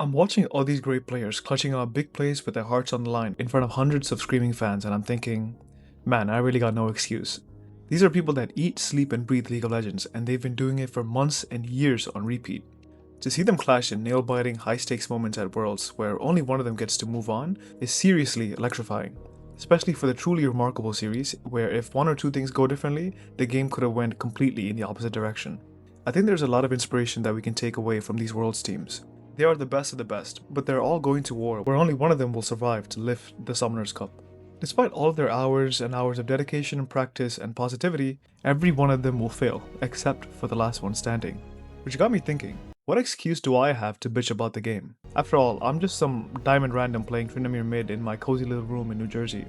I'm watching all these great players clutching out big plays with their hearts on the line in front of hundreds of screaming fans, and I'm thinking, man, I really got no excuse. These are people that eat, sleep, and breathe League of Legends, and they've been doing it for months and years on repeat. To see them clash in nail-biting, high-stakes moments at Worlds where only one of them gets to move on is seriously electrifying. Especially for the truly remarkable series, where if one or two things go differently, the game could have went completely in the opposite direction. I think there's a lot of inspiration that we can take away from these Worlds teams. They are the best of the best, but they're all going to war where only one of them will survive to lift the Summoner's Cup. Despite all of their hours and hours of dedication and practice and positivity, every one of them will fail, except for the last one standing. Which got me thinking, what excuse do I have to bitch about the game? After all, I'm just some diamond random playing Tryndamere mid in my cozy little room in New Jersey.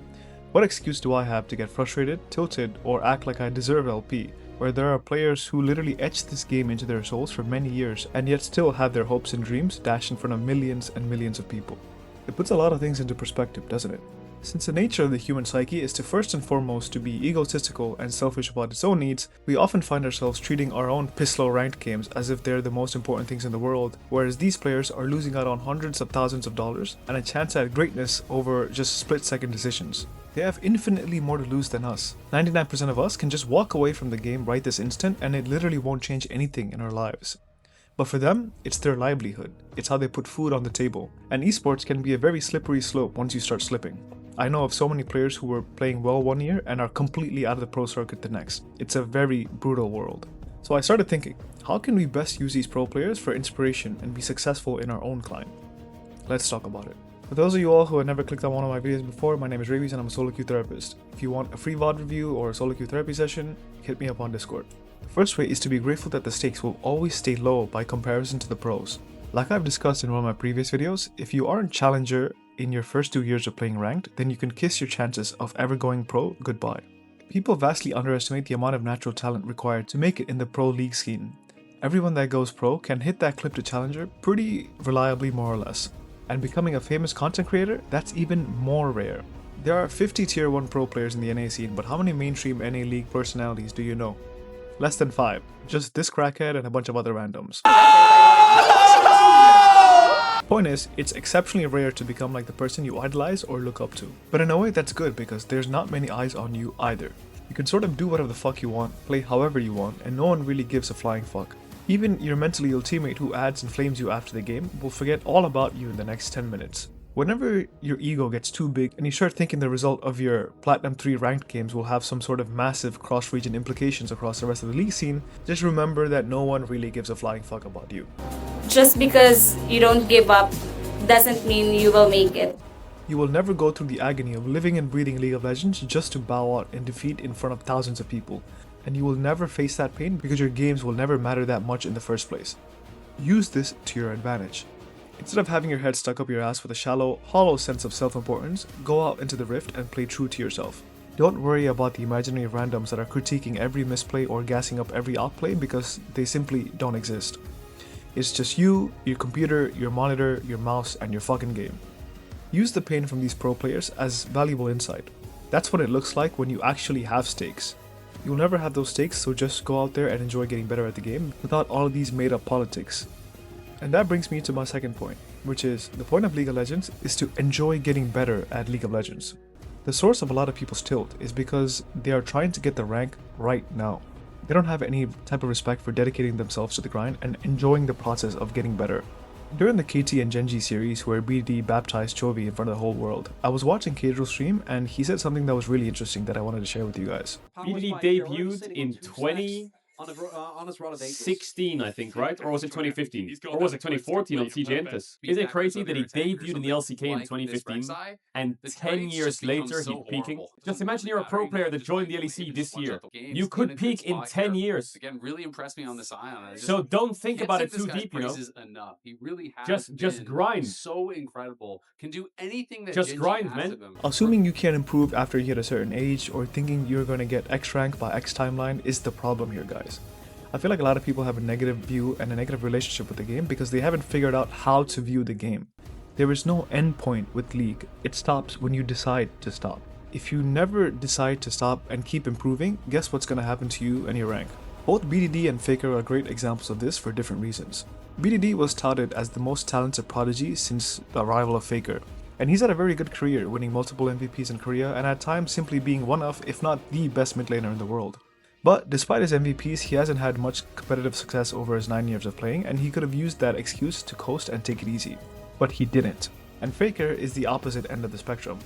What excuse do I have to get frustrated, tilted, or act like I deserve LP, where there are players who literally etched this game into their souls for many years and yet still have their hopes and dreams dashed in front of millions and millions of people? It puts a lot of things into perspective, doesn't it? Since the nature of the human psyche is to first and foremost to be egotistical and selfish about its own needs, we often find ourselves treating our own piss-low ranked games as if they're the most important things in the world, whereas these players are losing out on hundreds of thousands of dollars and a chance at greatness over just split-second decisions. They have infinitely more to lose than us. 99% of us can just walk away from the game right this instant and it literally won't change anything in our lives. But for them, it's their livelihood. It's how they put food on the table. And esports can be a very slippery slope once you start slipping. I know of so many players who were playing well one year and are completely out of the pro circuit the next. It's a very brutal world. So I started thinking, how can we best use these pro players for inspiration and be successful in our own climb? Let's talk about it. For those of you all who have never clicked on one of my videos before, my name is Raybees and I'm a solo queue therapist. If you want a free VOD review or a solo queue therapy session, hit me up on Discord. The first way is to be grateful that the stakes will always stay low by comparison to the pros. Like I've discussed in one of my previous videos, if you aren't challenger in your first 2 years of playing ranked, then you can kiss your chances of ever going pro goodbye. People vastly underestimate the amount of natural talent required to make it in the pro league scene. Everyone that goes pro can hit that clip to challenger pretty reliably more or less. And becoming a famous content creator, that's even more rare. There are 50 tier 1 pro players in the NA scene, but how many mainstream NA league personalities do you know? Less than 5. Just this crackhead and a bunch of other randoms. Point is, it's exceptionally rare to become like the person you idolize or look up to. But in a way that's good because there's not many eyes on you either. You can sort of do whatever the fuck you want, play however you want, and no one really gives a flying fuck. Even your mentally ill teammate who adds and flames you after the game will forget all about you in the next 10 minutes. Whenever your ego gets too big and you start thinking the result of your Platinum 3 ranked games will have some sort of massive cross-region implications across the rest of the league scene, just remember that no one really gives a flying fuck about you. Just because you don't give up doesn't mean you will make it. You will never go through the agony of living and breathing League of Legends just to bow out in defeat in front of thousands of people. And you will never face that pain because your games will never matter that much in the first place. Use this to your advantage. Instead of having your head stuck up your ass with a shallow, hollow sense of self-importance, go out into the rift and play true to yourself. Don't worry about the imaginary randoms that are critiquing every misplay or gassing up every outplay because they simply don't exist. It's just you, your computer, your monitor, your mouse, and your fucking game. Use the pain from these pro players as valuable insight. That's what it looks like when you actually have stakes. You'll never have those stakes, so just go out there and enjoy getting better at the game without all of these made up politics. And that brings me to my second point, which is the point of League of Legends is to enjoy getting better at League of Legends. The source of a lot of people's tilt is because they are trying to get the rank right now. They don't have any type of respect for dedicating themselves to the grind and enjoying the process of getting better. During the KT and Genji series where BD baptized Chovy in front of the whole world, I was watching Kadril's stream and he said something that was really interesting that I wanted to share with you guys. BD debuted in 2016, I think, right? Or was it 2015? Or was it 2014 on TGNTS? Isn't it crazy that he debuted in the LCK in 2015 and 10 years later he's peaking? Just imagine you're a pro player that joined the LEC this year. You could peak in 10 years. Again, really impressed me on this Ion. So don't think about it too deep, you know? He really has just grind. So incredible. Can do anything that just grind, man. Assuming you can't improve after you hit a certain age or thinking you're going to get X rank by X timeline is the problem here, guys. I feel like a lot of people have a negative view and a negative relationship with the game because they haven't figured out how to view the game. There is no end point with League. It stops when you decide to stop. If you never decide to stop and keep improving, guess what's going to happen to you and your rank? Both BDD and Faker are great examples of this for different reasons. BDD was touted as the most talented prodigy since the arrival of Faker, and he's had a very good career, winning multiple MVPs in Korea and at times simply being one of, if not the best mid laner in the world. But despite his MVPs, he hasn't had much competitive success over his 9 years of playing, and he could have used that excuse to coast and take it easy. But he didn't. And Faker is the opposite end of the spectrum.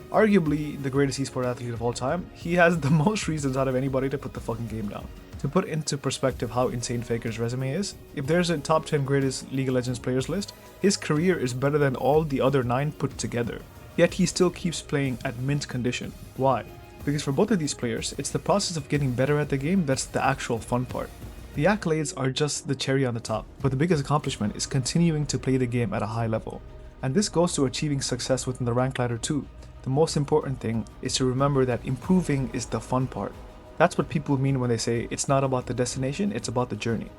Arguably the greatest esport athlete of all time, he has the most reasons out of anybody to put the fucking game down. To put into perspective how insane Faker's resume is, if there's a top 10 greatest League of Legends players list, his career is better than all the other 9 put together. Yet he still keeps playing at mint condition. Why? Because for both of these players, it's the process of getting better at the game that's the actual fun part. The accolades are just the cherry on the top, but the biggest accomplishment is continuing to play the game at a high level. And this goes to achieving success within the rank ladder too. The most important thing is to remember that improving is the fun part. That's what people mean when they say it's not about the destination, it's about the journey.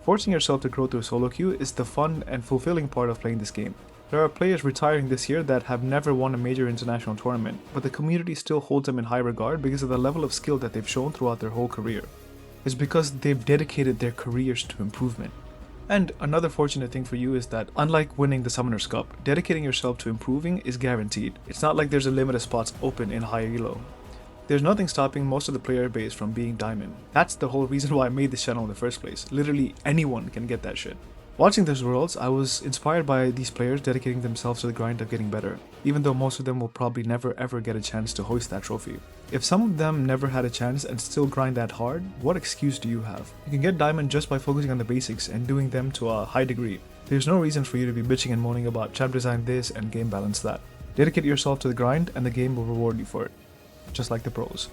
Forcing yourself to grow through solo queue is the fun and fulfilling part of playing this game. There are players retiring this year that have never won a major international tournament, but the community still holds them in high regard because of the level of skill that they've shown throughout their whole career. It's because they've dedicated their careers to improvement. And another fortunate thing for you is that, unlike winning the Summoner's Cup, dedicating yourself to improving is guaranteed. It's not like there's a limit of spots open in high elo. There's nothing stopping most of the player base from being Diamond. That's the whole reason why I made this channel in the first place. Literally anyone can get that shit. Watching these worlds, I was inspired by these players dedicating themselves to the grind of getting better, even though most of them will probably never ever get a chance to hoist that trophy. If some of them never had a chance and still grind that hard, what excuse do you have? You can get Diamond just by focusing on the basics and doing them to a high degree. There's no reason for you to be bitching and moaning about champ design this and game balance that. Dedicate yourself to the grind and the game will reward you for it, just like the pros.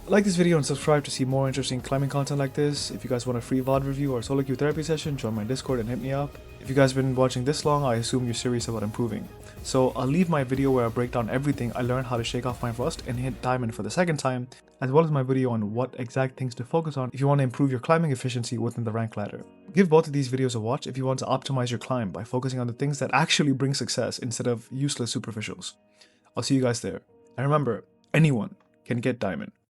Like this video and subscribe to see more interesting climbing content like this. If you guys want a free VOD review or solo queue therapy session, join my Discord and hit me up. If you guys have been watching this long, I assume you're serious about improving. So I'll leave my video where I break down everything I learned how to shake off my rust and hit Diamond for the second time, as well as my video on what exact things to focus on if you want to improve your climbing efficiency within the rank ladder. Give both of these videos a watch if you want to optimize your climb by focusing on the things that actually bring success instead of useless superficials. I'll see you guys there. And remember, anyone can get Diamond.